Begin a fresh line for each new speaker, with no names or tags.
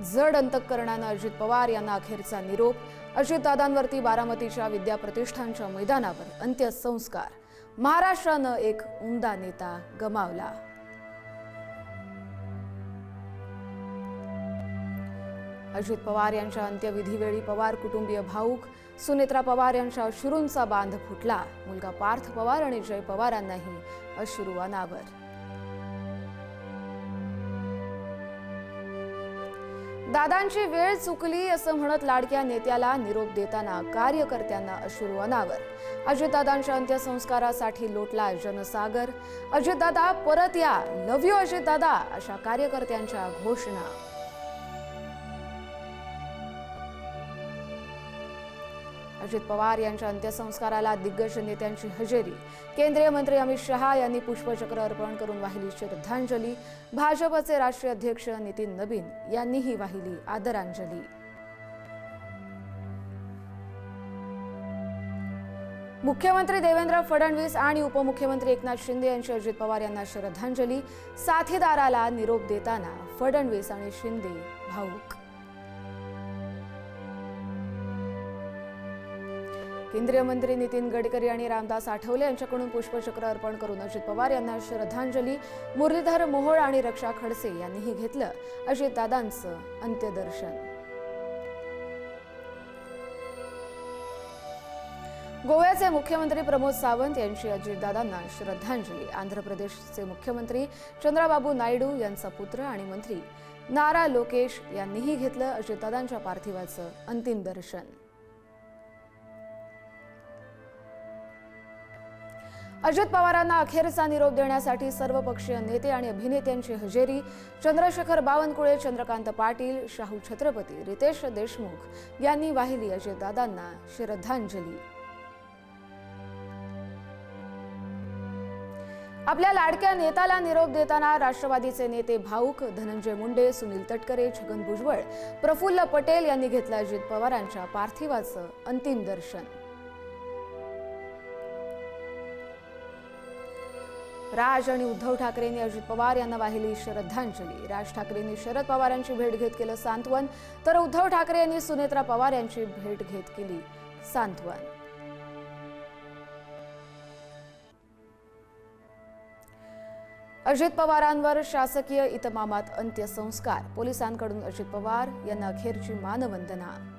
जड अंतःकरणानं अजित पवार यांना अखेरचा निरोप. अजितदादांवरती बारामतीच्या विद्या प्रतिष्ठानच्या मैदानावर अंत्यसंस्कार. महाराष्ट्रानं एक उमदा नेता गमावला. अजित पवार यांच्या अंत्यविधीवेळी पवार कुटुंबीय भाऊक. सुनेत्रा पवार यांच्या अश्रूंचा बांध फुटला. मुलगा पार्थ पवार आणि जय पवारांनाही अश्रू अनावर. दादांची वेळ चुकली असं म्हणत लाडक्या नेत्याला निरोप देताना कार्यकर्त्यांना अश्रू अनावर. अजितदादांच्या अंत्यसंस्कारासाठी लोटला जनसागर. अजितदादा परत या, लव्ह यू अजितदादा, अशा कार्यकर्त्यांच्या घोषणा. अजित पवार यांच्या अंत्यसंस्काराला दिग्गज नेत्यांची हजेरी. केंद्रीय मंत्री अमित शहा यांनी पुष्पचक्र अर्पण करून वाहिली श्रद्धांजली. भाजपचे राष्ट्रीय अध्यक्ष नितीन नबीन यांनीही वाहिली आदरांजली. मुख्यमंत्री देवेंद्र फडणवीस आणि उपमुख्यमंत्री एकनाथ शिंदे यांची अजित पवार यांना श्रद्धांजली. साथीदाराला निरोप देताना फडणवीस आणि शिंदे भाऊक. केंद्रीय मंत्री नितीन गडकरी आणि रामदास आठवले यांच्याकडून पुष्पचक्र अर्पण करून अजित पवार यांना श्रद्धांजली. मुरलीधर मोहोळ आणि रक्षा खडसे यांनीही घेतलं अजितदादांचं अंत्यदर्शन. गोव्याचे मुख्यमंत्री प्रमोद सावंत यांची अजितदादांना श्रद्धांजली. आंध्र प्रदेशचे मुख्यमंत्री चंद्राबाबू नायडू यांचा पुत्र आणि मंत्री नारा लोकेश यांनीही घेतलं अजितदादांच्या पार्थिवाचं अंतिम दर्शन. अजित पवारांना अखेरचा निरोप देण्यासाठी सर्वपक्षीय नेते आणि अभिनेत्यांची हजेरी. चंद्रशेखर बावनकुळे, चंद्रकांत पाटील, शाहू छत्रपती, रितेश देशमुख यांनी वाहिली अजितदादांना श्रद्धांजली. आपल्या लाडक्या नेत्याला निरोप देताना राष्ट्रवादीचे नेते भाऊक. धनंजय मुंडे, सुनील तटकरे, छगन भुजबळ, प्रफुल्ल पटेल यांनी घेतलं अजित पवारांच्या पार्थिवाचं अंतिम दर्शन. राज आणि उद्धव ठाकरेंनी अजित पवार यांना वाहिली श्रद्धांजली. राज ठाकरेंनी शरद पवारांची भेट घेत केलं सांत्वन, तर उद्धव ठाकरे यांनी सुनेत्रा पवार यांची भेट घेत केली सांत्वन. अजित पवारांवर शासकीय इतमामात अंत्यसंस्कार. पोलिसांकडून अजित पवार यांना अखेरची मानवंदना.